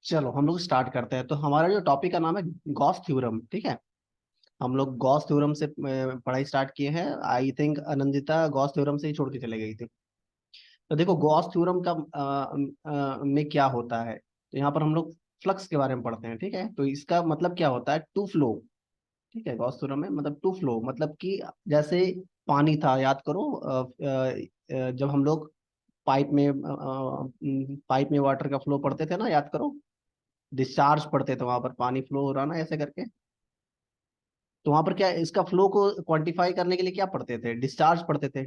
चलो हम लोग स्टार्ट करते हैं। तो हमारा जो टॉपिक का नाम है गॉस थ्योरम, ठीक है। हम लोग गॉस थ्योरम से पढ़ाई स्टार्ट किए हैं। I think Anandita Gauss theorem से ही छोड़ के चले गई थी। तो देखो गॉस थ्योरम का में क्या होता है। तो यहाँ पर हम लोग फ्लक्स के बारे में पढ़ते हैं, ठीक है। तो इसका मतलब क्या होता है, टू फ्लो। ठीक है, गॉस थ्योरम में मतलब टू फ्लो, मतलब कि जैसे पानी था, याद करो। जब हम लोग पाइप में वाटर का फ्लो पढ़ते थे ना, याद करो। डिस्चार्ज पढ़ते थे, वहां पर पानी फ्लो हो रहा ना ऐसे करके। तो वहां पर क्या, इसका फ्लो को क्वांटिफाई करने के लिए क्या पढ़ते थे, डिस्चार्ज पढ़ते थे।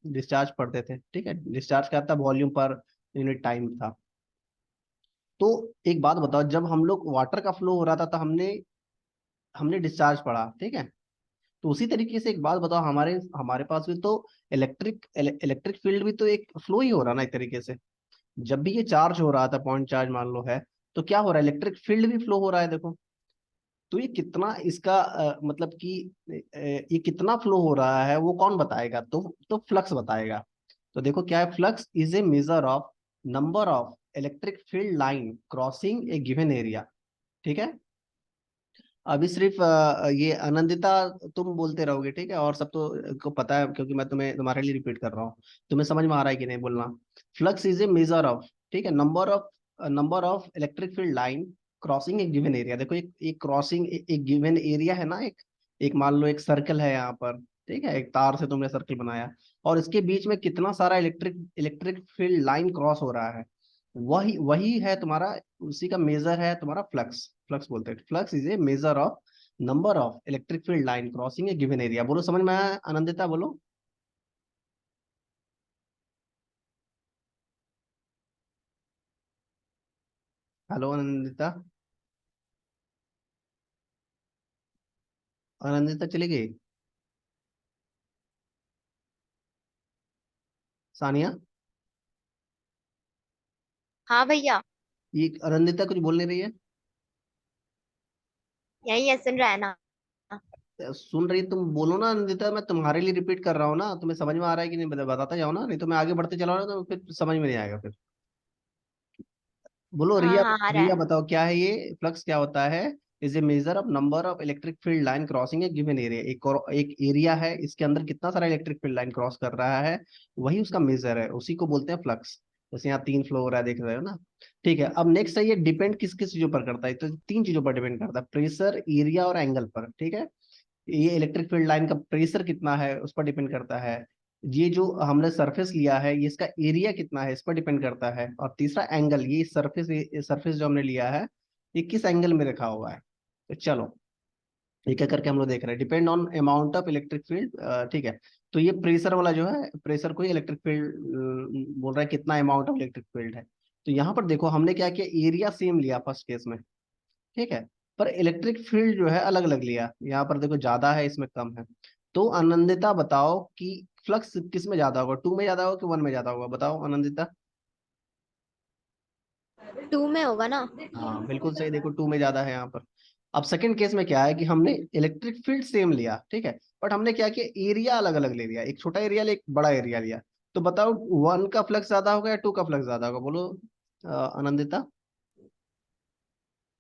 डिस्चार्ज पढ़ते थे, ठीक है। डिस्चार्ज क्या था, वॉल्यूम पर यूनिट टाइम था। तो एक बात बताओ, जब हम लोग वाटर का फ्लो हो रहा था तो हमने हमने डिस्चार्ज पढ़ा, ठीक है। तो उसी तरीके से एक बात बताओ, हमारे हमारे पास भी तो इलेक्ट्रिक फील्ड भी तो एक फ्लो ही हो रहा ना एक तरीके से। जब भी ये चार्ज हो रहा था, पॉइंट चार्ज मान लो है, तो क्या हो रहा है, इलेक्ट्रिक फील्ड भी फ्लो हो रहा है, देखो। तो ये कितना इसका मतलब कि ये कितना फ्लो हो रहा है वो कौन बताएगा, तो फ्लक्स बताएगा। तो देखो क्या है, flux is a measure of number of electric field line crossing A given area, ठीक है। अभी सिर्फ ये आनंदिता तुम बोलते रहोगे, ठीक है, और सब तो को पता है क्योंकि मैं तुम्हारे लिए रिपीट कर रहा हूँ। तुम्हें समझ में आ रहा है कि नहीं बोलना। Flux is a measure of, ठीक है, number of electric field line crossing एक गिवन एरिया। देखो एक क्रॉसिंग एक गिवन एरिया है ना, एक एक मान लो एक सर्कल है यहाँ पर, ठीक है। एक तार से तुमने सर्कल बनाया और इसके बीच में कितना सारा electric electric field line cross हो रहा है, वही वही है तुम्हारा, उसी का मेजर है तुम्हारा फ्लक्स। फ्लक्स बोलते हैं, flux is a measure of number of electric field line crossing A given area. बोलो समझ में आया आनंदिता, बोलो। हेलो आनंदिता। आनंदिता चली गई। सानिया। हाँ भैया। ये आनंदिता कुछ बोल नहीं रही है। यही है, सुन रहा है ना। सुन रही है, तुम बोलो ना आनंदिता, मैं तुम्हारे लिए रिपीट कर रहा हूँ ना, तुम्हें समझ में आ रहा है कि नहीं, बताता जाओ ना, नहीं तो मैं आगे बढ़ते चला रहा तो फिर समझ में नहीं आएगा फिर। बोलो हाँ रिया। हाँ, आ रहा रिया है। बताओ क्या है ये फ्लक्स, क्या होता है। Is a measure of number of electric field line crossing A given area. एक एरिया है, इसके अंदर कितना सारा इलेक्ट्रिक फील्ड लाइन क्रॉस कर रहा है, वही उसका मेजर है, उसी को बोलते हैं फ्लक्स। जैसे यहाँ तीन फ्लो हो रहा है, देख रहे हो ना। ठीक है, अब नेक्स्ट है, ये डिपेंड किस किस चीजों पर करता है, तो तीन चीजों पर डिपेंड करता है, प्रेशर, एरिया और एंगल पर, ठीक है। ये इलेक्ट्रिक फील्ड लाइन का प्रेशर कितना है उस पर डिपेंड करता है। ये जो हमने सरफेस लिया है, ये इसका एरिया कितना है इस पर डिपेंड करता है। और तीसरा एंगल, ये सरफेस जो हमने लिया है, ये किस एंगल में रखा हुआ है। तो चलो एक एक करके हम लोग देख रहे हैं, depend on amount of electric field, ठीक है। तो ये प्रेशर वाला जो है, प्रेशर को ही इलेक्ट्रिक फील्ड बोल रहा है, कितना अमाउंट ऑफ इलेक्ट्रिक फील्ड है। तो यहाँ पर देखो हमने क्या किया, एरिया सेम लिया फर्स्ट केस में, ठीक है। पर इलेक्ट्रिक फील्ड जो है अलग अलग लिया, यहाँ पर देखो ज्यादा है, इसमें कम है। तो आनंदिता बताओ कि फ्लक्स किस में ज्यादा होगा, टू में ज्यादा होगा कि वन में ज्यादा होगा, बताओ आनंदिता। टू में होगा ना। हाँ बिल्कुल सही, देखो टू में ज्यादा है यहाँ पर। अब सेकंड केस में क्या है कि हमने इलेक्ट्रिक फील्ड सेम लिया, ठीक है, बट हमने क्या किया, एरिया अलग अलग ले लिया, एक छोटा एरिया लिया, एक बड़ा एरिया लिया। तो बताओ वन का फ्लक्स ज्यादा होगा या टू का फ्लक्स ज्यादा होगा, बोलो आनंदिता।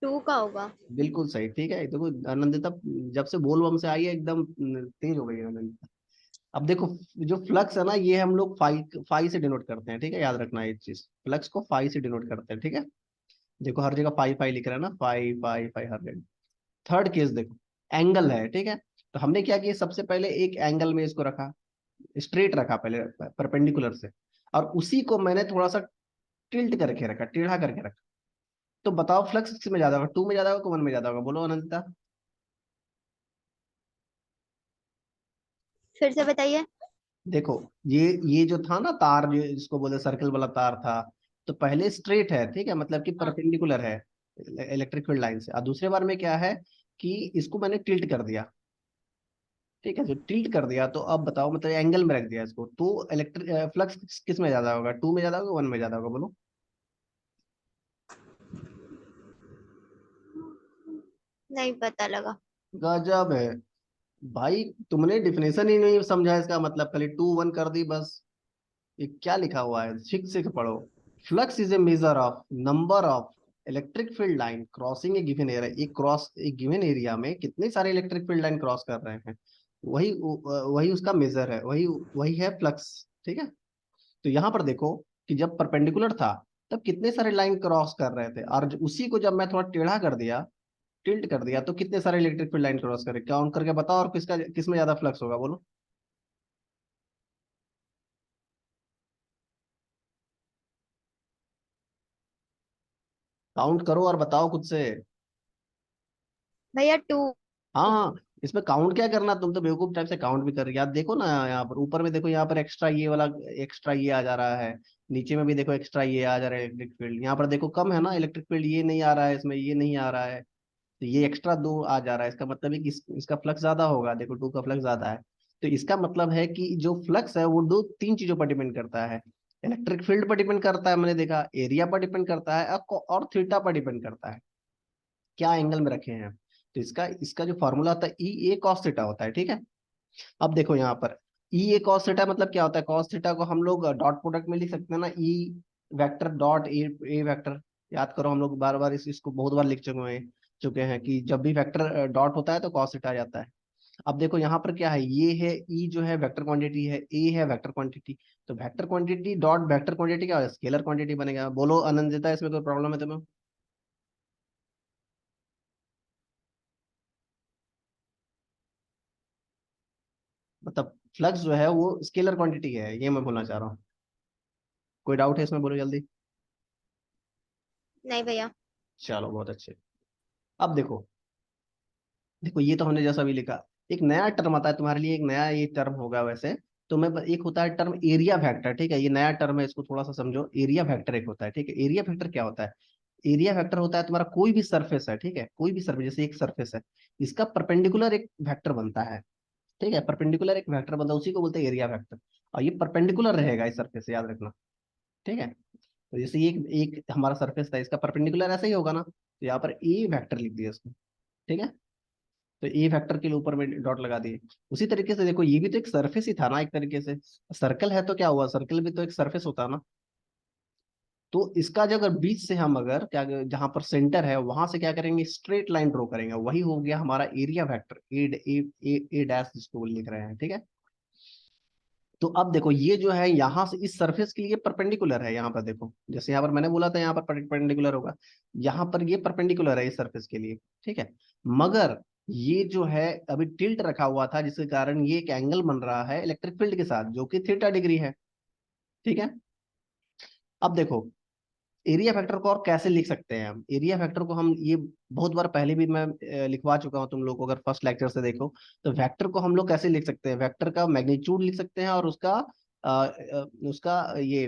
टू का होगा। बिल्कुल सही, ठीक है। देखो आनंदिता जब से बोल बम से आई है एकदम तेज हो गई है आनंदिता। अब देखो, जो फ्लक्स है ना, ये हम लोग फाई फाई से डिनोट करते हैं, ठीक है, याद रखना ये चीज, फ्लक्स को फाई से डिनोट करते हैं, ठीक है। देखो हर जगह फाई फाई लिख रहा है ना, फाई फाई फाई हर जगह। थर्ड केस देखो, एंगल है, ठीक है। तो हमने क्या किया, सबसे पहले एक एंगल में इसको रखा, स्ट्रेट रखा पहले, परपेंडिकुलर से, और उसी को मैंने थोड़ा सा टिल्ट करके रखा, टेढ़ा करके रखा। तो बताओ फ्लक्स किसमें ज्यादा होगा, टू में ज्यादा होगा कि वन में ज्यादा होगा, बोलो अनंता। फिर से बताइए। देखो ये जो था ना तार, जो जिसको बोले सर्कल वाला तार था, तो पहले स्ट्रेट है, ठीक है, मतलब कि हाँ। परपेंडिकुलर है इलेक्ट्रिक फील्ड लाइन से। और दूसरे बार में क्या है कि इसको मैंने टिल्ट कर दिया, ठीक है। जो टिल्ट कर दिया तो अब बताओ, मतलब एंगल में रख दिया इसको, तो इलेक्ट्रिक फ्लक्स किस में ज्यादा होगा, टू में ज्यादा होगा वन में ज्यादा होगा, बोलो। नहीं पता लगा। गजब है भाई, तुमने डिफिनेशन ही नहीं समझा इसका मतलब, खाली टू वन कर दी बस। ये क्या लिखा हुआ है, ठीक से पढ़ो। Flux is a measure of number of electric field line crossing A given area, एक गिवन एरिया में कितने सारे इलेक्ट्रिक फील्ड लाइन क्रॉस कर रहे हैं, वही वही उसका मेजर है, वही वही है फ्लक्स। ठीक है। तो यहाँ पर देखो कि जब परपेंडिकुलर था तब कितने सारे लाइन क्रॉस कर रहे थे, और उसी को जब मैं थोड़ा टेढ़ा कर दिया, टिल्ट कर दिया, तो कितने सारे इलेक्ट्रिक फील्ड लाइन क्रॉस करे, काउंट करके बताओ, और किसका किसमें ज्यादा फ्लक्स होगा बोलो। काउंट करो और बताओ खुद से। भैया 2। हाँ हाँ, इसमें काउंट क्या करना, तुम तो बेवकूफ टाइप से काउंट भी कर रही हो। आप देखो ना यहाँ पर ऊपर में देखो, यहाँ पर एक्स्ट्रा ये वाला, एक्स्ट्रा ये आ जा रहा है, नीचे में भी देखो एक्स्ट्रा ये आ जा रहा है इलेक्ट्रिक फील्ड, यहाँ पर देखो कम है ना इलेक्ट्रिक फील्ड, ये नहीं आ रहा है इसमें, ये नहीं आ रहा है, तो ये एक्स्ट्रा दो आ जा रहा है, इसका मतलब है कि इसका फ्लक्स ज्यादा होगा, देखो टू का फ्लक्स ज्यादा है। तो इसका मतलब है कि जो फ्लक्स है वो दो तीन चीजों पर डिपेंड करता है, इलेक्ट्रिक फील्ड पर डिपेंड करता है, मैंने देखा, एरिया पर डिपेंड करता है, और थीटा पर डिपेंड करता है, क्या एंगल में रखे हैं। तो इसका इसका जो फॉर्मूला होता है ई ए कॉस थीटा होता है। ठीक है। अब देखो यहाँ पर ई ए कॉस थीटा मतलब क्या होता है, कॉस थीटा को हम लोग डॉट प्रोडक्ट में लिख सकते हैं ना, E vector dot A A vector. याद करो, हम लोग बार बार इसको बहुत बार लिख चुके हैं कि जब भी वेक्टर डॉट होता है तो कॉस थीटा आ जाता है। अब देखो यहाँ पर क्या है, ये है ई जो है वेक्टर क्वांटिटी है, ए है वेक्टर क्वांटिटी, तो vector quantity dot vector quantity क्या है, स्केलर क्वांटिटी बनेगा। बोलो अनंदिता, इसमें कोई प्रॉब्लम है तुम्हें? मतलब फ्लक्स जो है वो स्केलर क्वांटिटी है, ये मैं बोलना चाह रहा हूँ। कोई डाउट है इसमें, बोलो जल्दी। नहीं भैया। चलो बहुत अच्छे। अब देखो, देखो ये तो हमने जैसा भी लिखा, एक नया टर्म आता है तुम्हारे लिए, एक नया ये टर्म होगा वैसे। तो मैं एक होता है टर्म एरिया फैक्टर, ठीक है, ये नया टर्म है, इसको थोड़ा सा समझो। एरिया फैक्टर एक होता है, ठीक है। एरिया फैक्टर क्या होता है? एरिया फैक्टर होता है तुम्हारा कोई भी सरफेस है, ठीक है, कोई भी सरफेस, जैसे एक सरफेस है, इसका परपेंडिकुलर एक वेक्टर बनता है। ठीक है, परपेंडिकुलर एक वेक्टर बनता है, उसी को बोलते हैं एरिया फैक्टर। और ये परपेंडिकुलर रहेगा इस सरफेस से, याद रखना। ठीक है। तो जैसे ये एक हमारा सरफेस था, इसका परपेंडिकुलर ऐसा ही होगा ना, तो यहाँ पर ए वेक्टर लिख दिया इसको। ठीक है। तो ए वेक्टर के लिए ऊपर में डॉट लगा दिए। उसी तरीके से देखो, ये भी तो एक सरफेस ही था ना एक तरीके से, सर्कल है तो क्या हुआ, सर्कल भी तो एक सरफेस होता है ना। तो इसका जो अगर बीच से हम अगर क्या, जहां पर सेंटर है वहां से क्या करेंगे, स्ट्रेट लाइन ड्रॉ करेंगे, वही हो गया हमारा एरिया वेक्टर, ए डैश जिसको लिख रहे हैं। ठीक है। तो अब देखो ये जो है यहाँ से इस सरफेस के लिए परपेंडिकुलर है, यहाँ पर देखो, जैसे यहाँ पर मैंने बोला था यहाँ पर परपेंडिकुलर होगा, यहाँ पर ये परपेंडिकुलर है इस सरफेस के लिए। ठीक है। मगर ये जो है अभी टिल्ट रखा हुआ था, जिसके कारण ये एक एंगल बन रहा है इलेक्ट्रिक फील्ड के साथ, जो कि थीटा डिग्री है। ठीक है। अब देखो एरिया फैक्टर को और कैसे लिख सकते हैं हम, एरिया फैक्टर को हम ये बहुत बार पहले भी मैं लिखवा चुका हूँ तुम लोग को, अगर फर्स्ट लेक्चर से देखो। तो वेक्टर को हम लोग कैसे लिख सकते हैं, वेक्टर का मैग्नीट्यूड लिख सकते हैं, और उसका ये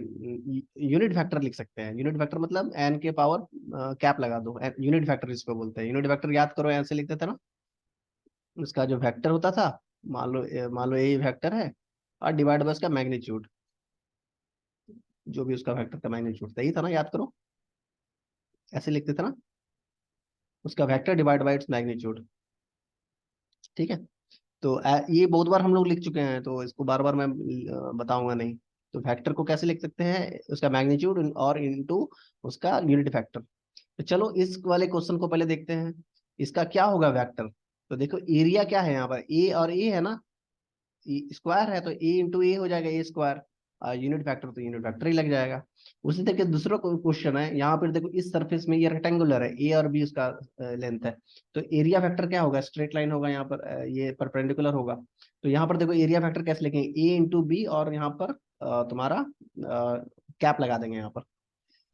यूनिट वेक्टर लिख सकते हैं। यूनिट वेक्टर मतलब एन के पावर कैप लगा दो, यूनिट वेक्टर इसको बोलते हैं। यूनिट वेक्टर याद करो, ऐसे लिखते थे ना, उसका जो वेक्टर होता था, मान लो ए वेक्टर है, और डिवाइड बाय उसका मैग्नीट्यूड, जो भी उसका वेक्टर का मैग्नीट्यूड था, यही था ना, याद करो, ऐसे लिखते थे ना, उसका vector divide by its magnitude. ठीक है। तो ये बहुत बार हम लोग लिख चुके हैं, तो इसको बार बार मैं बताऊंगा नहीं। तो वेक्टर को कैसे लिख सकते हैं, उसका मैग्नीट्यूड और इनटू उसका यूनिट वेक्टर। तो चलो इस वाले क्वेश्चन को पहले देखते हैं, इसका क्या होगा वेक्टर। तो देखो एरिया क्या है यहाँ पर, ए और ए है ना, स्क्वायर है, तो ए इंटू ए हो जाएगा, ए स्क्वायर। यूनिट फैक्टर तो यूनिट फैक्टर ही लग जाएगा। उसी तरीके से दूसरा क्वेश्चन है, यहाँ पर देखो इस सरफेस में ये रेक्टेंगुलर है, ए और बी उसका लेंथ है, तो एरिया फैक्टर क्या होगा, स्ट्रेट लाइन होगा यहाँ पर, ये परपेंडिकुलर होगा। तो यहाँ पर देखो एरिया फैक्टर कैसे लिखेंगे, ए इंटू बी, और यहाँ पर तुम्हारा कैप लगा देंगे यहाँ पर।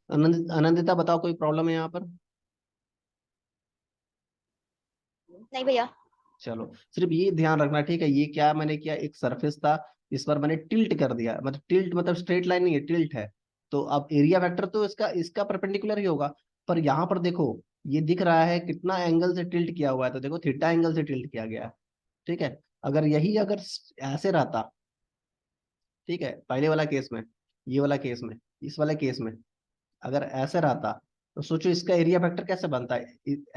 आनंदिता बताओ, कोई प्रॉब्लम है यहाँ पर? नहीं भैया। चलो सिर्फ ये ध्यान रखना, ठीक है, ये क्या मैंने किया, एक सरफेस था, इस पर मैंने टिल्ट कर दिया, मतलब टिल्ट मतलब स्ट्रेट लाइन नहीं है, टिल्ट है। तो अब एरिया वेक्टर तो इसका इसका परपेंडिकुलर ही होगा। पर यहाँ पर देखो, ये दिख रहा है कितना एंगल से टिल्ट किया हुआ है, तो देखो थीटा एंगल से टिल्ट किया गया है। ठीक है। अगर यही अगर ऐसे रहता, ठीक है, पहले वाला केस में, ये वाला केस में, इस वाले केस में अगर ऐसे रहता, तो सोचो इसका एरिया वेक्टर कैसे बनता है,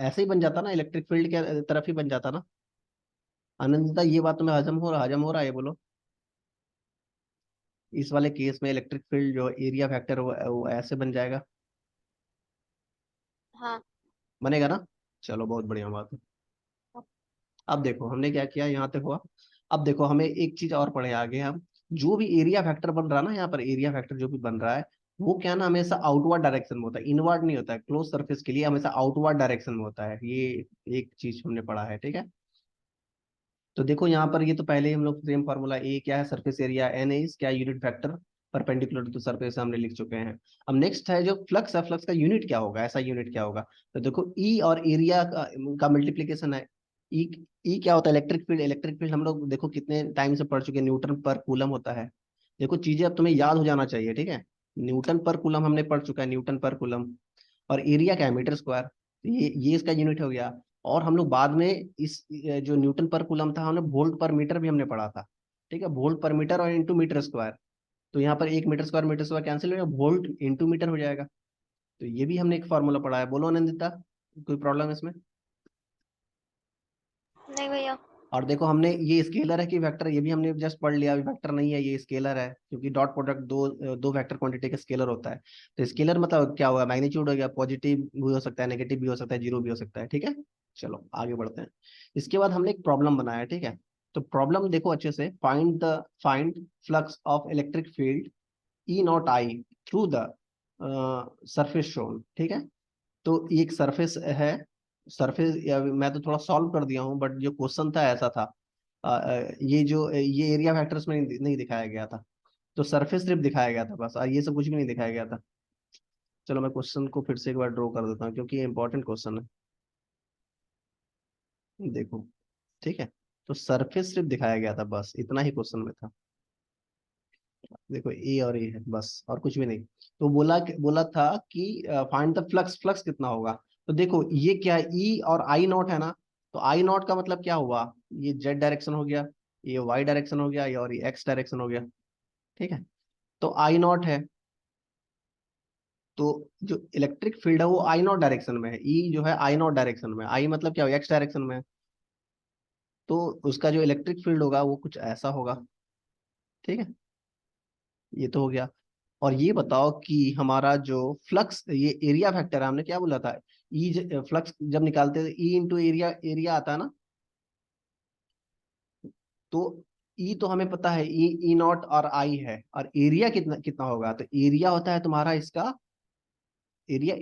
ऐसे ही बन जाता ना, इलेक्ट्रिक फील्ड के तरफ ही बन जाता ना। आनंदिता ये बात तुम्हें हजम हो रहा है, ये बोलो। इस वाले केस में इलेक्ट्रिक फील्ड जो एरिया फैक्टर वो ऐसे बन जाएगा। हाँ। बनेगा ना? चलो बहुत बढ़िया बात है। अब देखो हमने क्या किया, यहाँ तक हुआ। अब देखो हमें एक चीज और पढ़े आगे हम। जो भी एरिया फैक्टर बन रहा है ना, यहाँ पर एरिया फैक्टर जो भी बन रहा है, वो क्या ना हमेशा आउटवर्ड डायरेक्शन में होता है, इनवर्ड नहीं होता है। क्लोज सरफेस के लिए हमेशा आउटवर्ड डायरेक्शन में होता है, ये एक चीज हमने पढ़ा है, ठीक है। तो देखो यहाँ पर ये तो पहले ही हम लोग सेम फार्मूला, ए क्या है सरफेस एरिया, एन इज क्या unit vector perpendicular to surface, हमने लिख चुके हैं। अब नेक्स्ट है जो फ्लक्स है, फ्लक्स का यूनिट क्या होगा, ऐसा यूनिट क्या होगा। तो देखो ई और एरिया का मल्टीप्लीकेशन है। ई ई क्या होता है, इलेक्ट्रिक फील्ड। इलेक्ट्रिक फील्ड हम लोग देखो कितने टाइम से पढ़ चुके हैं, न्यूटन पर कूलम होता है। देखो चीजें अब तुम्हें याद हो जाना चाहिए, ठीक है। न्यूटन पर कूलम हमने पढ़ चुका है, न्यूटन पर कूलम। और एरिया क्या है, मीटर स्क्वायर। ये इसका यूनिट हो गया। और हम लोग बाद में इस जो न्यूटन पर कूलम था, हमने वोल्ट पर मीटर भी हमने पढ़ा था, ठीक है। वोल्ट पर मीटर और इंटू मीटर स्क्वायर। तो यहाँ पर एक मीटर स्क्वायर कैंसिल हो जाएगा, वोल्ट इंटू मीटर हो जाएगा। तो ये भी हमने एक फॉर्मूला पढ़ा है। बोलो आनंदिता, कोई प्रॉब्लम है इसमें? नहीं भैया। और देखो हमने ये स्केलर है कि वेक्टर, ये भी हमने जस्ट पढ़ लिया, वेक्टर नहीं है ये, स्केलर है, क्योंकि डॉट प्रोडक्ट दो वेक्टर क्वांटिटी का स्केलर होता है। तो स्केलर मतलब क्या होगा, मैग्नीट्यूड हो गया, पॉजिटिव भी हो सकता है, नेगेटिव भी हो सकता है, जीरो भी हो सकता है, ठीक है। चलो आगे बढ़ते हैं। इसके बाद हमने एक प्रॉब्लम बनाया, ठीक है। तो प्रॉब्लम देखो अच्छे से, find flux of electric field E not I through the surface shown, ठीक है। तो ये एक सरफेस है, सरफेस, मैं तो थोड़ा सॉल्व कर दिया हूँ, बट जो क्वेश्चन था ऐसा था। ये एरिया फैक्टर्स में नहीं दिखाया गया था। तो सरफेस सिर्फ दिखाया गया था बस, और ये सब कुछ भी नहीं दिखाया गया था। चलो मैं क्वेश्चन को फिर से एक बार ड्रॉ कर देता हूँ, क्योंकि ये इंपॉर्टेंट क्वेश्चन है, देखो, ठीक है। तो सरफेस सिर्फ दिखाया गया था, बस इतना ही क्वेश्चन में था। देखो ए और ए है बस, और कुछ भी नहीं। तो बोला था कि फाइंड द फ्लक्स, फ्लक्स कितना होगा। तो देखो ये क्या है, ई और आई नॉट है ना। तो आई नॉट का मतलब क्या हुआ, ये जेड डायरेक्शन हो गया, ये वाई डायरेक्शन हो गया, ये और ये एक्स डायरेक्शन हो गया, ठीक है। तो आई नॉट है, तो जो इलेक्ट्रिक फील्ड है वो आई नॉट डायरेक्शन में है, ई जो है आई नॉट डायरेक्शन में, आई मतलब क्या होगा, एक्स डायरेक्शन में है। तो उसका जो इलेक्ट्रिक फील्ड होगा वो कुछ ऐसा होगा, ठीक है। ये तो हो गया। और ये बताओ कि हमारा जो फ्लक्स, ये एरिया फैक्टर है, हमने क्या बोला था, ई, फ्लक्स जब निकालते हैं ई इंटू एरिया, एरिया आता है ना। तो ई तो हमें पता है, ई ई नॉट और आई है, और एरिया कितना कितना होगा, तो एरिया होता है तुम्हारा इसका, एरिया,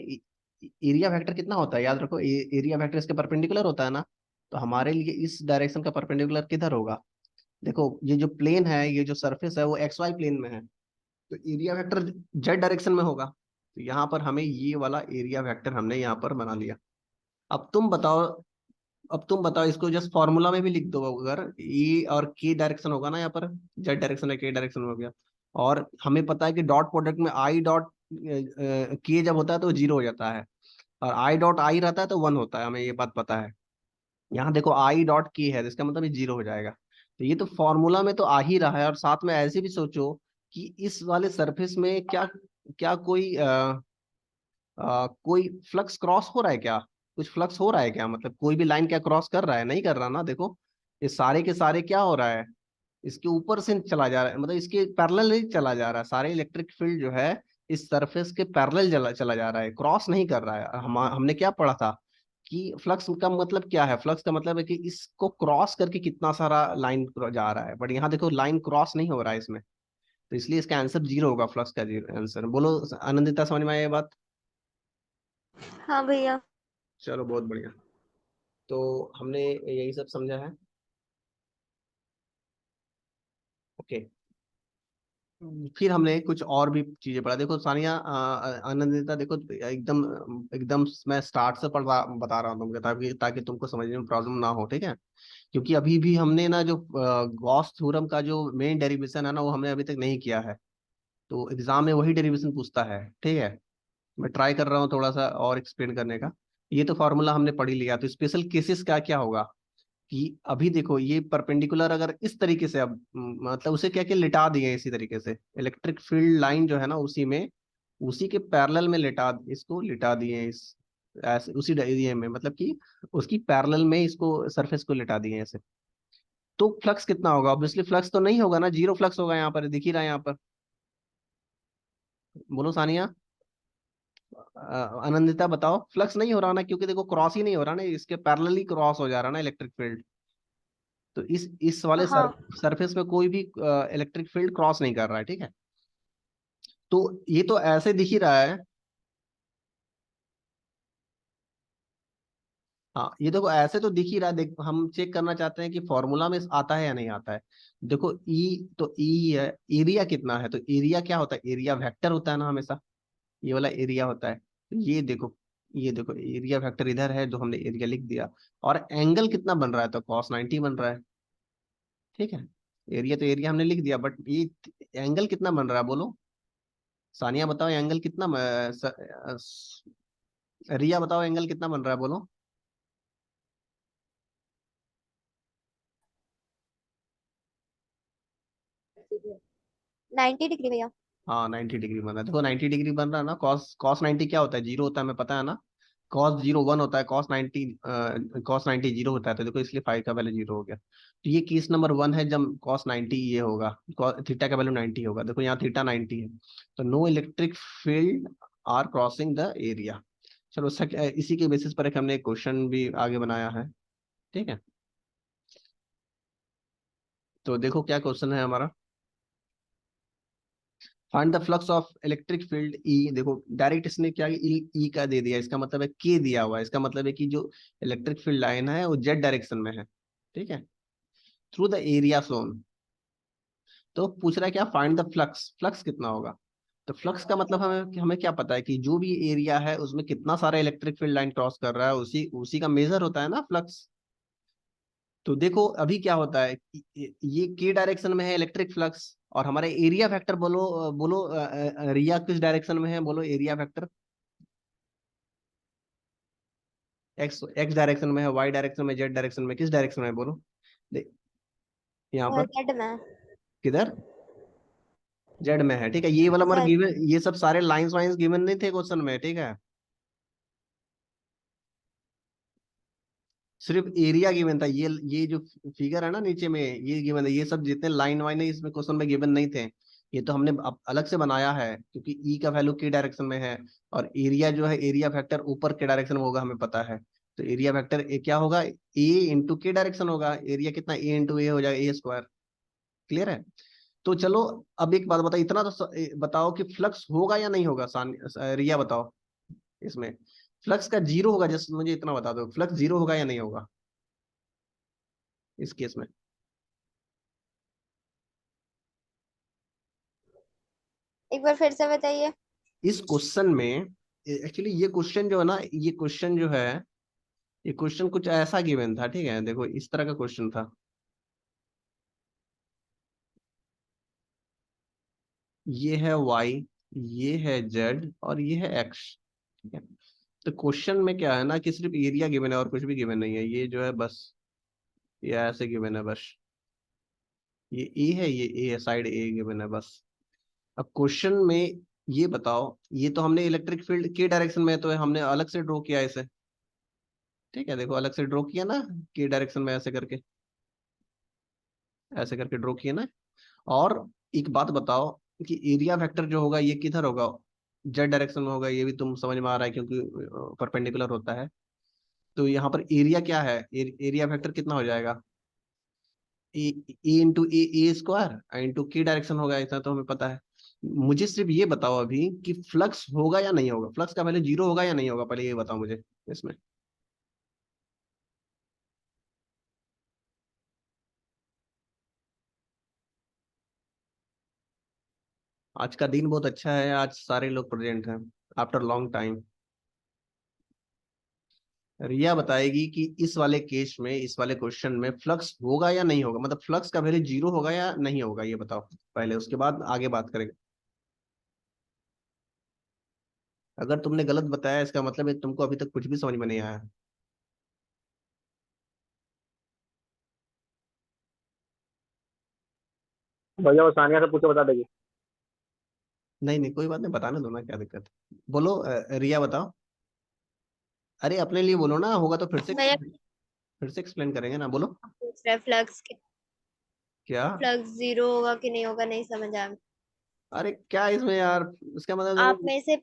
एरिया फैक्टर कितना होता है याद रखो, एरिया फैक्टर इसके परपेंडिकुलर होता है ना। तो हमारे लिए इस डायरेक्शन का परपेंडिकुलर किधर होगा। देखो ये जो प्लेन है, ये जो सरफेस है वो एक्स वाई प्लेन में है, तो एरिया वेक्टर जेड डायरेक्शन में होगा। तो यहाँ पर हमें ये वाला एरिया वेक्टर हमने यहाँ पर बना लिया। अब तुम बताओ, अब तुम बताओ इसको जस्ट फॉर्मूला में भी लिख दो, अगर ई और के डायरेक्शन होगा ना, यहाँ पर जेड डायरेक्शन है, के डायरेक्शन में हो गया। और हमें पता है कि डॉट प्रोडक्ट में आई डॉट के जब होता है तो जीरो हो जाता है, और आई डॉट आई रहता है तो वन होता है, हमें ये बात पता है। यहाँ देखो आई डॉट की है, तो इसका मतलब ये जीरो हो जाएगा। तो ये तो फॉर्मूला में तो आ ही रहा है, और साथ में ऐसे भी सोचो कि इस वाले सरफेस में क्या क्या कोई फ्लक्स क्रॉस हो रहा है क्या, कुछ फ्लक्स हो रहा है क्या, मतलब कोई भी लाइन क्या क्रॉस कर रहा है, नहीं कर रहा ना। देखो ये सारे के सारे क्या हो रहा है, इसके ऊपर से चला जा रहा है, मतलब इसके पैरेलल नहीं चला जा रहा है, सारे इलेक्ट्रिक फील्ड जो है इस सरफेस के पैरेलल चला जा रहा है, क्रॉस नहीं कर रहा है। हमने क्या पढ़ा था कि फ्लक्स का मतलब क्या है, फ्लक्स का मतलब है कि इसको क्रॉस करके कितना सारा लाइन जा रहा है, बट यहाँ देखो लाइन क्रॉस नहीं हो रहा है इसमें। तो इसलिए इसका आंसर जीरो होगा, फ्लक्स का जीरो आंसर। बोलो आनंदिता, समझ में आया ये बात? हाँ भैया। चलो बहुत बढ़िया। तो हमने यही सब समझा है, ओके। फिर हमने कुछ और भी चीजें पढ़ा, देखो सानिया, आनंदिता, देखो एकदम एकदम मैं स्टार्ट से पढ़ बता रहा हूँ तुमको, ताकि ताकि तुमको समझने में प्रॉब्लम ना हो, ठीक है। क्योंकि अभी भी हमने ना जो गॉस थ्योरम का जो मेन डेरिवेशन है ना, वो हमने अभी तक नहीं किया है। तो एग्जाम में वही डेरिवेशन पूछता है, ठीक है। मैं ट्राई कर रहा हूँ थोड़ा सा और एक्सप्लेन करने का। ये तो फॉर्मूला हमने पढ़ ही लिया, तो स्पेशल केसेस का क्या होगा कि अभी देखो ये परपेंडिकुलर अगर इस तरीके से, अब मतलब उसे क्या क्या लिटा दिए इसी तरीके से, इलेक्ट्रिक फील्ड लाइन जो है ना उसी में, उसी के पैरेलल में इसको लिटा दिए, इस ऐसे उसी एरिया में, मतलब कि उसकी पैरेलल में इसको सरफेस को लिटा दिए ऐसे। तो फ्लक्स कितना होगा, ऑब्वियसली फ्लक्स तो नहीं होगा ना, जीरो फ्लक्स होगा, यहाँ पर दिख ही रहा है यहाँ पर। बोलो सानिया। अनंदिता बताओ, फ्लक्स नहीं हो रहा ना, क्योंकि देखो क्रॉस ही नहीं हो रहा ना, इसके पैरेलली क्रॉस हो जा रहा ना इलेक्ट्रिक फील्ड। तो इस वाले हाँ सरफेस पे कोई भी इलेक्ट्रिक फील्ड क्रॉस नहीं कर रहा है, ठीक है। तो ये तो ऐसे दिख ही रहा है। हाँ ये देखो ऐसे तो दिख ही रहा है, देख हम चेक करना चाहते हैं कि फॉर्मूला में आता है या नहीं आता है। देखो ई तो ई है, एरिया कितना है, तो एरिया क्या होता है, एरिया वेक्टर होता है ना हमेशा, ये वाला एरिया होता है। तो ये देखो एरिया वेक्टर इधर है, जो हमने एरिया लिख दिया। और एंगल कितना बन रहा है, तो cos 90 बन रहा है, ठीक है। एरिया तो एरिया हमने लिख दिया, बट ये एंगल कितना बन रहा है बोलो। सानिया बताओ एंगल कितना रिया बताओ एंगल कितना बन रहा है बोलो। 90 डिग्री भैया। हाँ 90 डिग्री बन रहा है, देखो 90 डिग्री बन रहा है ना। कॉस 90 क्या होता है, जीरो होता है, हमें पता है ना। कॉस जीरो वन होता है, कॉस 90 जीरो होता है, तो देखो इसलिए फाइव का वैल्यू जीरो हो गया। तो ये केस नंबर वन है जब कॉस 90 ये होगा, थीटा का वैल्यू 90 होगा। देखो यहाँ थीटा 90 है, तो no electric field are crossing the area. चलो इसी के बेसिस पर एक हमने एक क्वेश्चन भी आगे बनाया है, ठीक है। तो देखो क्या क्वेश्चन है हमारा। Find the flux of electric field E. देखो डायरेक्ट इसने क्या ई का दे दिया, इसका मतलब है के दिया हुआ है, इसका मतलब है कि जो इलेक्ट्रिक फील्ड लाइन है वो जेड डायरेक्शन में है, ठीक है, थ्रू द एरिया सोन। तो पूछ रहा है क्या, फाइंड द फ्लक्स, फ्लक्स कितना होगा। तो फ्लक्स का मतलब हमें हमें क्या पता है कि जो भी एरिया है उसमें कितना सारा इलेक्ट्रिक फील्ड लाइन क्रॉस कर रहा है, उसी उसी का मेजर होता है ना फ्लक्स। तो देखो अभी क्या होता है, ये के डायरेक्शन में है इलेक्ट्रिक फ्लक्स, और हमारे एरिया फैक्टर बोलो, रिया किस डायरेक्शन में है बोलो, area factor x x direction में है, वाई डायरेक्शन में, जेड डायरेक्शन में, किस डायरेक्शन में है बोलो। देख यहाँ पर जेड में। किधर, जेड में है, ठीक है। ये वाला हमारा जेड। गिवन, ये सब सारे लाइंस वाइंस गिवन नहीं थे क्वेश्चन में, ठीक है। सिर्फ एरिया गिवन था, ये जो फिगर है ना नीचे में ये गिवन है, ये सब जितने लाइन वाइन है इसमें क्वेश्चन में गिवन नहीं थे। ये तो हमने अलग से बनाया है, क्योंकि ई का वैल्यू के डायरेक्शन में है, और एरिया जो है एरिया फैक्टर ऊपर के डायरेक्शन में होगा, हमें पता है। तो एरिया फैक्टर क्या होगा, ए इंटू के डायरेक्शन होगा, एरिया कितना ए इंटू ए हो जाएगा, ए स्क्वायर। क्लियर है। तो चलो अब एक बात बताओ, इतना तो बताओ कि फ्लक्स होगा या नहीं होगा, रिया बताओ इसमें फ्लक्स का जीरो होगा, जस्ट मुझे इतना बता दो, फ्लक्स जीरो होगा या नहीं होगा इस केस में। एक बार फिर से बताइए। इस क्वेश्चन में एक्चुअली ये क्वेश्चन जो है ना, ये क्वेश्चन जो है, ये क्वेश्चन कुछ ऐसा गिवन था, ठीक है। देखो इस तरह का क्वेश्चन था, ये है वाई, ये है जेड, और ये है एक्स, ठीक है। तो क्वेश्चन में क्या है ना कि सिर्फ एरिया गिवन है और कुछ भी गिवन नहीं है, ये जो है बस ये ऐसे गिवन है बस। ये ए है, ये ए है, साइड ए गिवन है बस। अब क्वेश्चन में ये बताओ, ये तो हमने इलेक्ट्रिक फील्ड के डायरेक्शन में है, तो हमने अलग से ड्रॉ किया इसे, ठीक है। देखो अलग से ड्रॉ किया ना, के डायरेक्शन में ऐसे करके, ऐसे करके ड्रॉ किया ना। और एक बात बताओ कि एरिया वेक्टर जो होगा ये किधर होगा, जेड डायरेक्शन में होगा, ये भी तुम समझ में आ रहा है क्योंकि परपेंडिकुलर होता है। तो यहाँ पर एरिया क्या है, एरिया वेक्टर कितना हो जाएगा, ए इंटू ए स्क्वायर इंटू के डायरेक्शन होगा, ऐसा तो हमें पता है। मुझे सिर्फ ये बताओ अभी कि फ्लक्स होगा या नहीं होगा, फ्लक्स का वैल्यू जीरो होगा या नहीं होगा, पहले ये बताओ मुझे इसमें। आज का दिन बहुत अच्छा है, आज सारे लोग प्रेजेंट हैं आफ्टर लॉन्ग टाइम। रिया बताएगी कि इस वाले केस में, इस वाले क्वेश्चन में फ्लक्स होगा या नहीं होगा, मतलब फ्लक्स का वैल्यू जीरो होगा या नहीं होगा, ये बताओ पहले, उसके बाद आगे बात करेंगे। अगर तुमने गलत बताया इसका मतलब है तुमको अभी तक कुछ भी समझ में नहीं आया। भैया वो सानिया से पूछो, बता देगी। नहीं नहीं कोई बात नहीं, बताने दो ना, क्या दिक्कत है। बोलो रिया बताओ। अरे अपने लिए बोलो ना, होगा तो भैया फिर से एक्सप्लेन करेंगे ना, बोलो। पूछ रहे फ्लक्स क्या, फ्लक्स जीरो होगा कि नहीं होगा, नहीं समझ आया। अरे क्या इसमें यार, इसका मतलब आप देखो, में से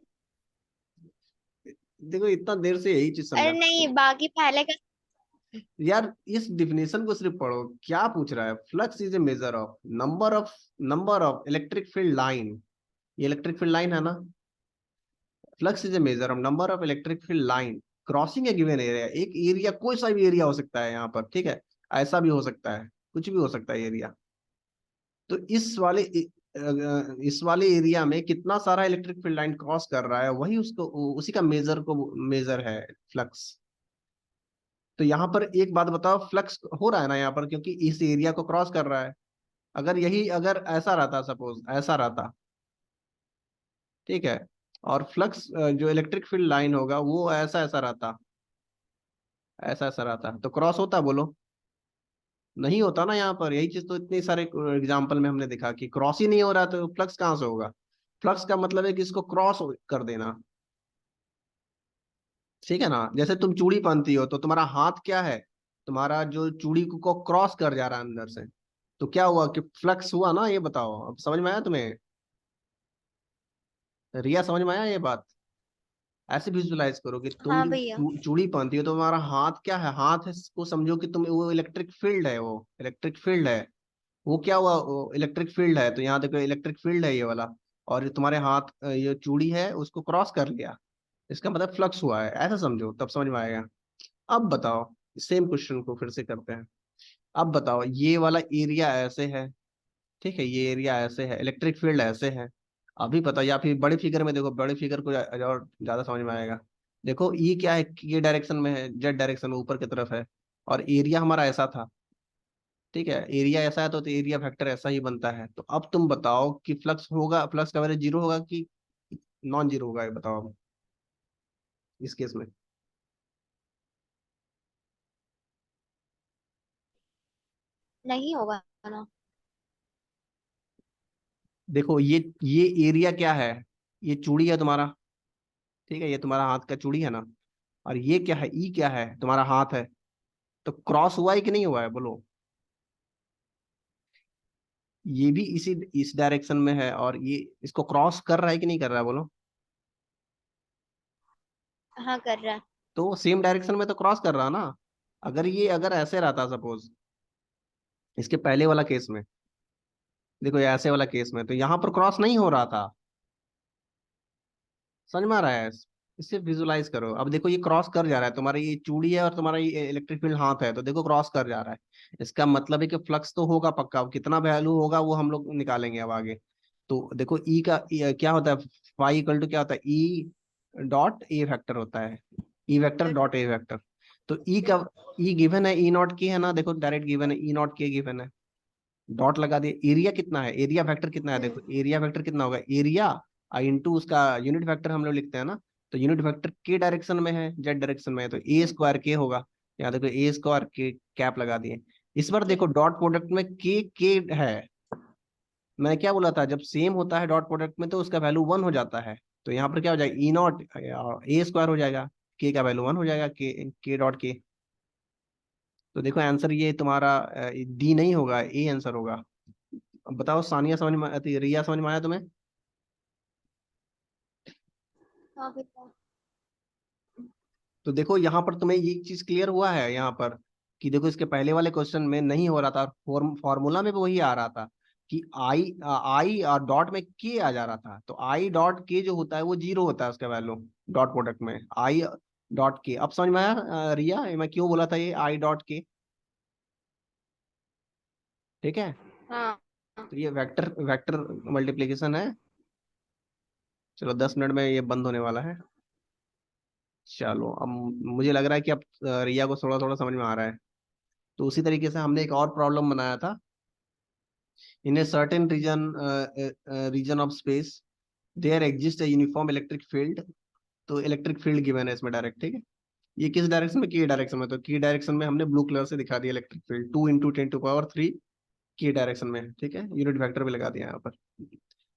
देखो इतना देर से यही चीज अरे समझा। नहीं, बाकी पहले का। यार इस डिफिनेशन को सिर्फ पढ़ो, क्या पूछ रहा है। Flux is a measure of number of electric field line. ये इलेक्ट्रिक फील्ड लाइन है ना। Flux is a measure of number of electric field line crossing A given area. एक एरिया, कोई सा भी एरिया हो सकता है यहाँ पर, ठीक है। ऐसा भी हो सकता है, कुछ भी हो सकता है एरिया। तो इस वाले एरिया में कितना सारा इलेक्ट्रिक फील्ड लाइन क्रॉस कर रहा है, वही उसको, उसी का मेजर है फ्लक्स। तो यहाँ पर एक बात बताओ, फ्लक्स हो रहा है ना यहाँ पर, क्योंकि इस एरिया को क्रॉस कर रहा है। अगर ऐसा रहता, सपोज ऐसा रहता, ठीक है। और फ्लक्स जो इलेक्ट्रिक फील्ड लाइन होगा वो ऐसा ऐसा रहता, ऐसा ऐसा रहता, तो क्रॉस होता, बोलो। नहीं होता ना यहाँ पर। यही चीज तो इतने सारे एग्जाम्पल में हमने देखा कि क्रॉस ही नहीं हो रहा, तो फ्लक्स कहाँ से होगा। फ्लक्स का मतलब है कि इसको क्रॉस कर देना, ठीक है ना। जैसे तुम चूड़ी पहनती हो तो तुम्हारा हाथ क्या है, तुम्हारा जो चूड़ी को क्रॉस कर जा रहा है अंदर से, तो क्या हुआ कि फ्लक्स हुआ ना। ये बताओ, अब समझ में आया तुम्हें। रिया, समझ में आया ये बात। ऐसे विजुलाइज करो कि तुम हाँ जो भैया। चूड़ी पहनती हो तो तुम्हारा हाथ क्या है, हाथ है को समझो कि तुम, वो इलेक्ट्रिक फील्ड है, वो इलेक्ट्रिक फील्ड है। वो क्या हुआ, वो इलेक्ट्रिक फील्ड है, तो यहाँ देखो इलेक्ट्रिक फील्ड है ये वाला। और ये तुम्हारे हाथ, ये चूड़ी है उसको क्रॉस कर लिया, इसका मतलब फ्लक्स हुआ है, ऐसा समझो, तब समझ में आएगा। अब बताओ, सेम क्वेश्चन को फिर से करते हैं। अब बताओ, ये वाला एरिया ऐसे है, ठीक है, ये एरिया ऐसे है, इलेक्ट्रिक फील्ड ऐसे है। अभी पता, या फिर बड़े फिगर में देखो, बड़े फिगर को और ज्यादा समझ में आएगा। देखो ये क्या है, ये डायरेक्शन में है, जेड डायरेक्शन में ऊपर की तरफ है। और एरिया हमारा ऐसा था, ठीक है। एरिया ऐसा है तो एरिया फैक्टर ऐसा ही बनता है। तो अब तुम बताओ कि फ्लक्स होगा, फ्लक्स का वैल्यू जीरो होगा कि नॉन जीरो होगा, ये बताओ अब इस केस में। नहीं होगा ना। देखो ये एरिया क्या है, ये चूड़ी है तुम्हारा, ठीक है, ये तुम्हारा हाथ का चूड़ी है ना। और ये क्या है, ई क्या है, तुम्हारा हाथ है। तो क्रॉस हुआ है कि नहीं हुआ है, बोलो। ये भी इस डायरेक्शन में है, और ये इसको क्रॉस कर रहा है कि नहीं कर रहा है, बोलो। हाँ, कर रहा है। तो सेम डायरेक्शन में तो क्रॉस कर रहा ना। अगर ऐसे रहता, सपोज इसके पहले वाला केस में, देखो ये ऐसे वाला केस में, तो यहाँ पर क्रॉस नहीं हो रहा था। समझ में आ रहा है। इससे विजुलाइज करो। अब देखो ये क्रॉस कर जा रहा है, तुम्हारी ये चूड़ी है और तुम्हारा ये इलेक्ट्रिक फील्ड हाथ है, तो देखो क्रॉस कर जा रहा है। इसका मतलब है कि फ्लक्स तो होगा पक्का। अब कितना वैल्यू होगा वो हम लोग निकालेंगे अब आगे। तो देखो ई का क्या होता है, फाई इक्वल टू क्या होता है, ई डॉट ए वेक्टर होता है। E vector dot A vector. तो ई का, ई गिवन है, ई नॉट की है ना, देखो डायरेक्ट गिवन है, ई नॉट के गिवन है। डॉट लगा दिए। एरिया कितना है, एरिया फैक्टर कितना है, हम्म। देखो एरिया फैक्टर कितना होगा, एरिया इंटू उसका यूनिट फैक्टर हम लोग लिखते हैं ना। तो यूनिट फैक्टर के डायरेक्शन में है, जेड डायरेक्शन में है, तो ए स्क्वायर के होगा। यहाँ देखो ए स्क्वायर के कैप लगा दिए। इस बार देखो डॉट प्रोडक्ट में के है। मैं क्या बोला था, जब सेम होता है डॉट प्रोडक्ट में तो उसका वैल्यू वन हो जाता है। तो यहाँ पर क्या हो जाएगा, ई नॉट ए स्क्वायर हो जाएगा, के का वैल्यू वन हो जाएगा, के डॉट के। तो देखो आंसर ये तुम्हारा डी नहीं होगा, ए आंसर होगा। अब बताओ सानिया, समझ में रिया, समझ में आया तुम्हें। हाँ भैया। तो देखो यहाँ पर तुम्हें ये चीज क्लियर हुआ है यहाँ पर, कि देखो इसके पहले वाले क्वेश्चन में नहीं हो रहा था, फॉर्मूला में भी वही आ रहा था कि आई आई और डॉट में के आ जा रहा था। तो आई डॉट के जो होता है वो जीरो होता है उसका वैल्यू, डॉट प्रोडक्ट में आई डॉट के। अब समझ में आया रिया, मैं क्यों बोला था ये आई डॉट के, ठीक है। हाँ। तो ये वेक्टर वेक्टर मल्टीप्लीकेशन है। चलो 10 मिनट में ये बंद होने वाला है। चलो अब मुझे लग रहा है कि अब रिया को थोड़ा थोड़ा समझ में आ रहा है। तो उसी तरीके से हमने एक और प्रॉब्लम बनाया था। In a certain region of space there exist a uniform electric field. तो इलेक्ट्रिक फील्ड गिवन है इसमें डायरेक्ट, ठीक है। ये किस डायरेक्शन में, की डायरेक्शन में। तो की डायरेक्शन में हमने ब्लू कलर से दिखा दिया इलेक्ट्रिक फील्ड, 2 × 10⁻³ की डायरेक्शन में, ठीक है। यूनिट वेक्टर भी लगा दिया यहाँ पर।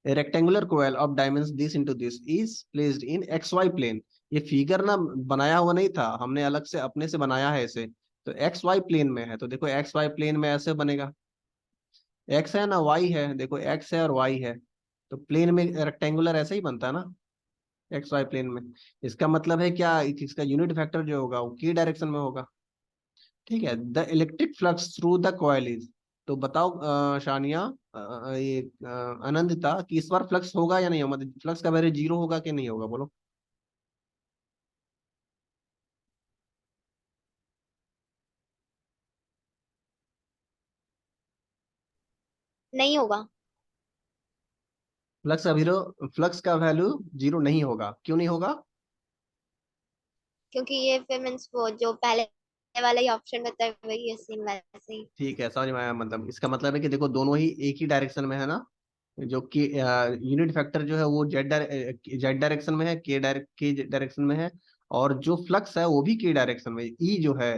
A rectangular coil of dimensions this into this is placed in XY plane। ये फिगर ना बनाया हुआ नहीं था, हमने अलग से अपने से बनाया है इसे। तो एक्स वाई प्लेन में है, तो देखो एक्स वाई प्लेन में ऐसे बनेगा। एक्स है ना, वाई है, देखो एक्स है और वाई है। तो प्लेन में रेक्टेंगुलर ऐसे ही बनता है ना। एक्स वाई प्लेन में। इसका मतलब है क्या, इसका यूनिट वेक्टर जो होगा वो की डायरेक्शन में होगा। ठीक है, the electric flux through the coil is. तो बताओ शानिया, ये आनंदिता, कि इस बार फ्लक्स होगा या नहीं होगा, मतलब फ्लक्स का वैल्यू जीरो होगा कि नहीं होगा, बोलो। नहीं होगा, फ्लक्स का वैल्यू जीरो नहीं होगा, क्यों नहीं होगा? क्योंकि ये फिर मीन्स वो जो पहले वाला ही ऑप्शन रहता है वही है, सेम वैसे ही। ठीक है, समझ में आया। मतलब इसका मतलब है कि देखो दोनों ही एक ही डायरेक्शन में है ना, जो कि यूनिट फैक्टर जो है वो जेड डायरेक्शन में है, के डायरेक्शन में है। और जो फ्लक्स है वो भी के डायरेक्शन में, ई जो है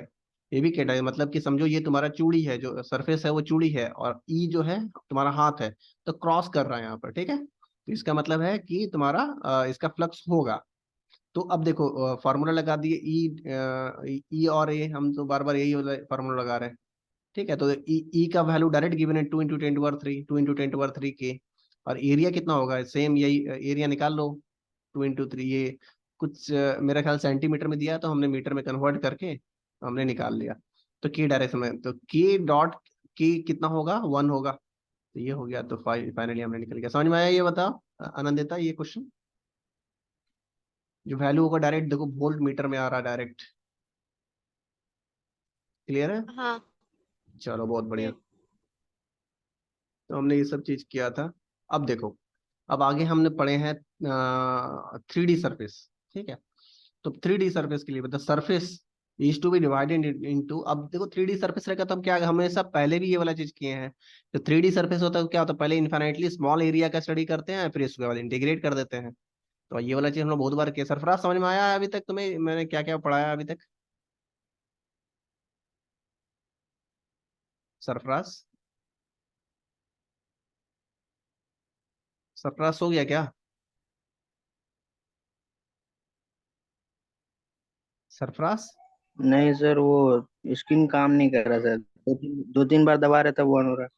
ये भी के डायरेक्शन, मतलब कि समझो ये तुम्हारा चूड़ी है, जो सरफेस है वो चूड़ी है, और ई जो है तुम्हारा हाथ है, तो क्रॉस कर रहा है यहाँ पर। ठीक है, तो इसका मतलब है कि तुम्हारा इसका फ्लक्स होगा। तो अब देखो फार्मूला लगा दिए, ई और ए, हम तो बार बार यही फार्मूला लगा रहे हैं। ठीक है, तो ई का वैल्यू डायरेक्ट गिवन है 2 × 10⁻³ 2 × 10⁻³ के। और एरिया कितना होगा, सेम यही एरिया निकाल लो, 2 × 3। ये कुछ मेरा ख्याल सेंटीमीटर में दिया है, तो हमने मीटर में कन्वर्ट करके हमने निकाल लिया। तो के डायरेक्शन में तो के डॉट के कितना होगा, 1 होगा। तो ये हो गया, तो फाइनली हमने निकल गया। समझ में आया? ये बताओ आनंदिता, ये क्वेश्चन जो वैल्यू होगा डायरेक्ट, देखो वोल्ट मीटर में आ रहा है डायरेक्ट। क्लियर है? हाँ। चलो बहुत बढ़िया। हम्म। तो हमने ये सब चीज किया था। अब देखो, अब आगे हमने पढ़े हैं 3D सरफेस। ठीक है, तो 3D सरफेस के लिए बता, surface is to be divided into. अब देखो 3D सरफेस रहेगा तो हम क्या, हमेशा पहले भी ये वाला चीज किए हैं। तो 3D सरफेस होता है तो क्या होता है, पहले इन्फाइनाइटली स्मॉल एरिया का स्टडी करते हैं, फिर इसके बाद इंटीग्रेट कर देते हैं। तो ये वाला चीज हम लोग बहुत बार किया। सरफराज समझ में आया है अभी तक तुम्हें, मैंने क्या क्या पढ़ाया अभी तक? सरफराज, सरफराज सो गया क्या? सरफराज, नहीं सर, वो स्क्रीन काम नहीं कर रहा सर। दो तीन बार दबा रहा था, वो ऑन हो रहा।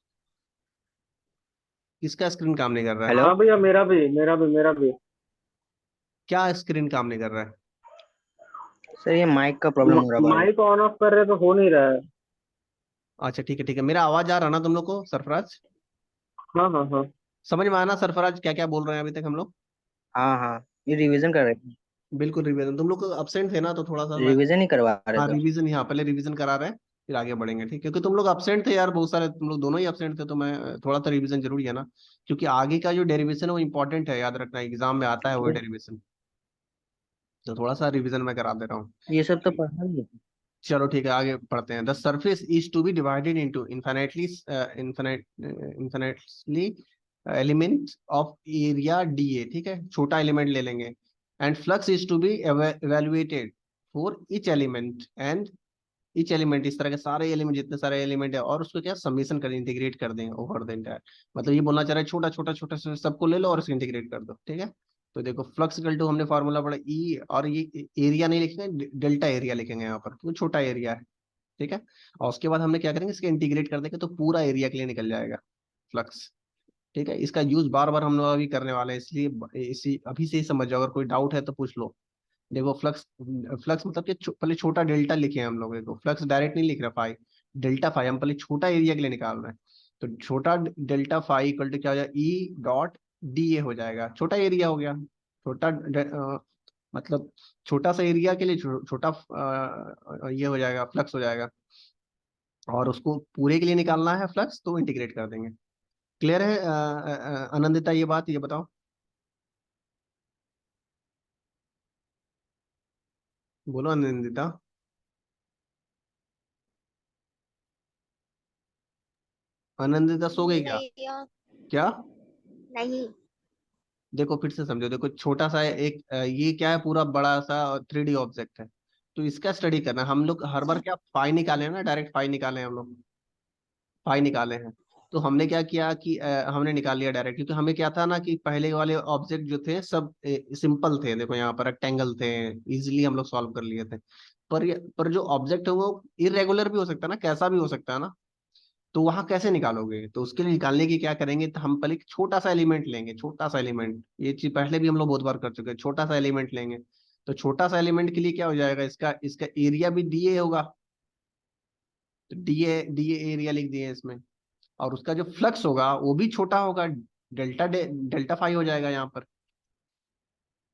किसका स्क्रीन काम नहीं कर रहा है? हेलो। हाँ भैया, मेरा भी। क्या स्क्रीन काम नहीं कर रहा है? सर ये माइक का प्रॉब्लम हो रहा बार बार। माइक ऑन ऑफ कर रहे तो हो नहीं रहा है। अच्छा ठीक है ठीक है, मेरा आवाज आ रहा ना तुम लोग को, सरफराज? हाँ हाँ हाँ। समझ में आना सरफराज, क्या क्या बोल रहे हैं अभी तक हम लोग? हाँ हाँ, ये रिवीजन कर रहे थे। बिल्कुल रिवीजन, तुम लोग अपसेंट थे ना, तो थोड़ा सा मैं। रिवीजन ही करवा रहे हाँ सर। रिवीजन, यहाँ पहले रिवीजन करा रहे हैं, फिर आगे बढ़ेंगे। ठीक, क्योंकि तुम लोग अपसेंट थे यार बहुत सारे, तुम लोग दोनों ही अपसेंट थे, तो मैं थोड़ा सा रिवीजन जरूरी है ना, क्योंकि आगे का जो डेरिवेशन है वो इंपॉर्टेंट है, याद रखना एग्जाम में आता है वो डेरिवेशन। तो थोड़ा सा रिवीजन मैं करा दे रहा हूँ। ये सब तो पढ़ा ही है। चलो ठीक है, आगे पढ़ते हैं। The surface is to be divided into infinitely element of area D A. ठीक है, छोटा एलिमेंट ले लेंगे। And flux is to be evaluated for each element, and each element, इस तरह के सारे एलिमेंट, जितने सारे एलिमेंट है, और उसको क्या समेशन कर, इंटीग्रेट कर देंगे ओवर द इंटायर। मतलब ये बोलना चाह रहा है छोटा छोटा छोटा सबको ले लो और उसको इंटीग्रेट कर दो। ठीक है, तो देखो फ्लक्स इक्वल टू, हमने फॉर्मूला पढ़ा ई, और ये एरिया नहीं लिखेंगे, डेल्टा एरिया लिखेंगे यहाँ पर, क्योंकि छोटा एरिया है। ठीक है, और उसके बाद हमने क्या करेंगे, इसके इंटीग्रेट कर देंगे तो पूरा एरिया के लिए निकल जाएगा फ्लक्स। ठीक है, इसका यूज बार बार हम लोग अभी करने वाले हैं, इसलिए इसी अभी से ही समझ जाओ, अगर कोई डाउट है तो पूछ लो। देखो फ्लक्स, फ्लक्स मतलब कि पहले छोटा डेल्टा लिखे हैं हम लोग, देखो फ्लक्स डायरेक्ट नहीं लिख रहा फाई, डेल्टा फाई हम पहले छोटा एरिया के लिए निकाल रहे हैं। तो छोटा डेल्टा फाई इक्वल टू क्या हो जाएगा, ई डॉट डी ए हो जाएगा, छोटा एरिया हो गया। मतलब छोटा सा एरिया के लिए छोटा ये हो जाएगा, फ्लक्स हो जाएगा। और उसको पूरे के लिए निकालना है फ्लक्स, तो इंटीग्रेट कर देंगे। क्लियर है आनंदिता, ये बात ये बताओ। बोलो आनंदिता। आनंदिता सो गई क्या? नहीं यार, क्या? नहीं। देखो फिर से समझो, देखो छोटा सा एक ये क्या है, पूरा बड़ा सा 3D ऑब्जेक्ट है, तो इसका स्टडी करना। हम लोग हर बार क्या फाई निकाले हैं ना, डायरेक्ट फाई निकाले हैं हम लोग, फाई निकाले हैं। तो हमने क्या किया कि हमने निकाल लिया डायरेक्ट, क्योंकि हमें क्या था ना कि पहले वाले ऑब्जेक्ट जो थे सब सिंपल थे, देखो यहाँ पर रेक्टेंगल थे, इजिली हम लोग सॉल्व कर लिए थे। पर जो ऑब्जेक्ट है वो इरेगुलर भी हो सकता है ना, कैसा भी हो सकता है ना। तो वहां कैसे निकालोगे? तो उसके लिए निकालने की क्या करेंगे, तो हम पहले एक छोटा सा एलिमेंट लेंगे, छोटा सा एलिमेंट। ये चीज पहले भी हम लोग बहुत बार कर चुके हैं, छोटा सा एलिमेंट लेंगे। तो छोटा सा एलिमेंट के लिए क्या हो जाएगा, इसका इसका एरिया भी डीए होगा, तो डीए डीए एरिया लिख दिए इसमें। और उसका जो फ्लक्स होगा वो भी छोटा होगा, डेल्टा फाई हो जाएगा यहाँ पर।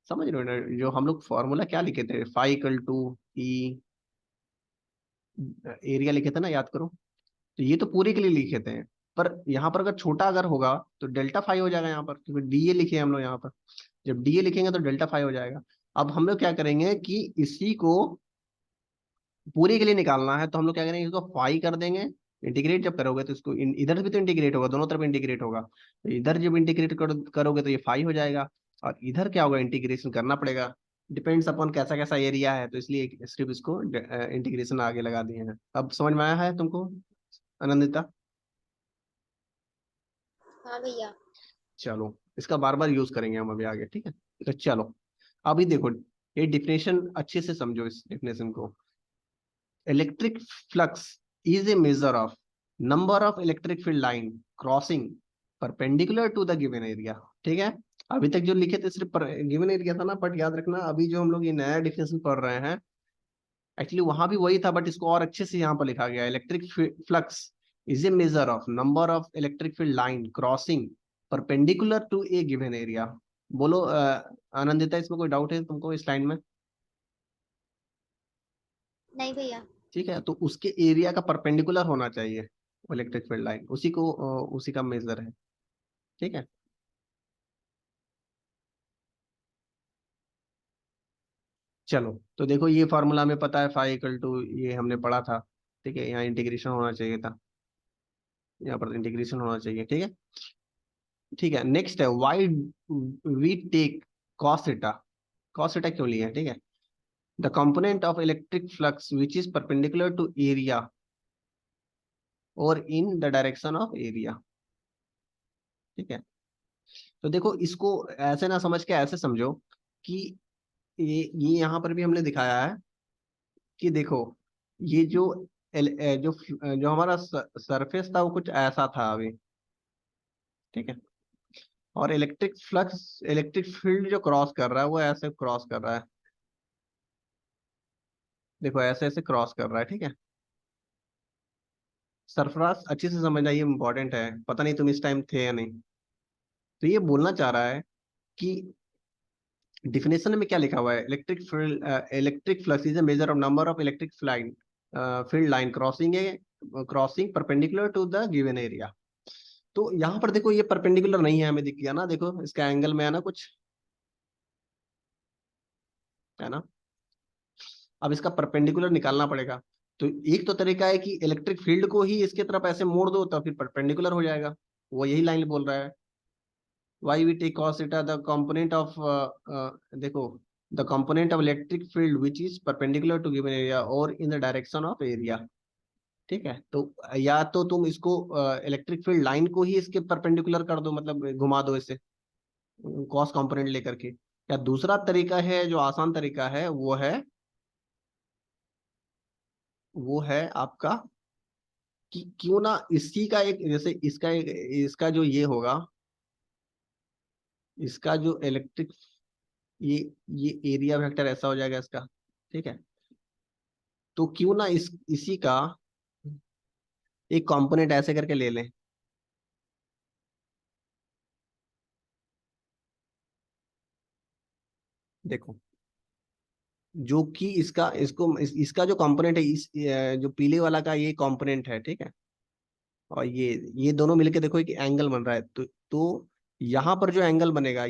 समझ रहे हो ना, जो हम लोग फॉर्मूला क्या लिखे थे, phi equal to E area लिखे थे ना, याद करो। तो ये तो पूरे के लिए लिखे थे, पर यहाँ पर अगर छोटा अगर होगा तो डेल्टा फाई हो जाएगा यहाँ पर, क्योंकि डीए लिखे हैं हम लोग यहाँ पर। जब डीए लिखेंगे तो डेल्टा फाई हो जाएगा। अब हम लोग क्या करेंगे कि इसी को पूरे के लिए निकालना है, तो हम लोग क्या करेंगे, इसको फाई कर देंगे। इंटीग्रेट जब करोगे तो इसको इधर भी तो इंटीग्रेट होगा, दोनों तरफ इंटीग्रेट होगा, तो इधर जब इंटीग्रेट करोगे तो ये फाई हो जाएगा। और इधर क्या होगा, इंटीग्रेशन करना पड़ेगा, डिपेंड्स अपॉन कैसा कैसा एरिया है, तो इसलिए सिर्फ इसको इंटीग्रेशन आगे लगा दिए हैं। अब समझ में आया है तुमको आनंदिता? हाँ भैया। चलो, इसका बार बार यूज करेंगे हम अभी आगे, ठीक है। तो चलो, अभी देखो, ये डिफिनेशन अच्छे से समझो, इस डिफिनेशन को। Electric flux is a measure of number of electric field line crossing perpendicular to the given area. ठीक है, अभी तक जो लिखे थे सिर्फ गिवन एरिया था ना, बट याद रखना अभी जो हम लोग ये नया डिफिनेशन पढ़ रहे हैं, एक्चुअली वहां भी वही था, बट इसको और अच्छे से यहाँ पर लिखा गया। Electric flux is a measure of number of electric field line crossing perpendicular to a given area. बोलो आनंदिता, इसमें कोई डाउट है तुमको इस लाइन में? नहीं भैया। ठीक है, तो उसके एरिया का परपेंडिकुलर होना चाहिए इलेक्ट्रिक फील्ड लाइन, उसी को उसी का मेजर है। ठीक है, चलो, तो देखो ये फॉर्मूला हमें पता है, फाई इक्वल टू, ये हमने पढ़ा था। ठीक है, यहाँ इंटीग्रेशन होना चाहिए था, यहाँ पर इंटीग्रेशन होना चाहिए। ठीक है, ठीक है। नेक्स्ट है, why we take cos theta. Cos theta क्यों लिया है? ठीक है, the component of electric flux which is perpendicular to area और in the direction of area. ठीक है, तो देखो इसको ऐसे ना समझ के ऐसे समझो कि ये यहाँ पर भी हमने दिखाया है कि देखो, ये जो जो हमारा सरफेस था वो कुछ ऐसा था अभी। ठीक है, और इलेक्ट्रिक फ्लक्स, इलेक्ट्रिक फील्ड जो क्रॉस कर रहा है वो ऐसे क्रॉस कर रहा है, देखो ऐसे ऐसे क्रॉस कर रहा है। ठीक है, सरफराज अच्छे से समझना, ये इंपॉर्टेंट है, पता नहीं तुम इस टाइम थे या नहीं। तो ये बोलना चाह रहा है कि डिफिनेशन में क्या लिखा हुआ है, electric field, electric flux is a measure of number of electric line field line crossing perpendicular to the given area. तो यहाँ पर देखो ये परपेंडिकुलर नहीं है, हमें दिख गया ना, देखो इसका एंगल में है ना कुछ, है ना। अब इसका परपेंडिकुलर निकालना पड़ेगा। तो एक तो तरीका है कि इलेक्ट्रिक फील्ड को ही इसके तरफ ऐसे मोड़ दो, तो फिर परपेंडिकुलर हो जाएगा। वो यही लाइन बोल रहा है, why we take cos theta the component of देखो, the component of electric field which is perpendicular to given area or in the direction of area। ठीक है, तो या तो तुम इसको इलेक्ट्रिक फील्ड लाइन को ही इसके परपेंडिकुलर कर दो, मतलब घुमा दो इसे कॉस कंपोनेंट लेकर के। या दूसरा तरीका है, जो आसान तरीका है, वो है आपका कि क्यों ना इसी का एक, जैसे इसका जो ये होगा, इसका जो इलेक्ट्रिक, ये ये एरिया वेक्टर ऐसा हो जाएगा इसका। ठीक है, तो क्यों ना इसी का एक कंपोनेंट ऐसे करके ले लें। देखो, जो कि इसका जो कंपोनेंट है, जो पीले वाला का ये कंपोनेंट है। ठीक है, और ये दोनों मिलके देखो एक एंगल बन रहा है, तो यहाँ पर जो एंगल बनेगा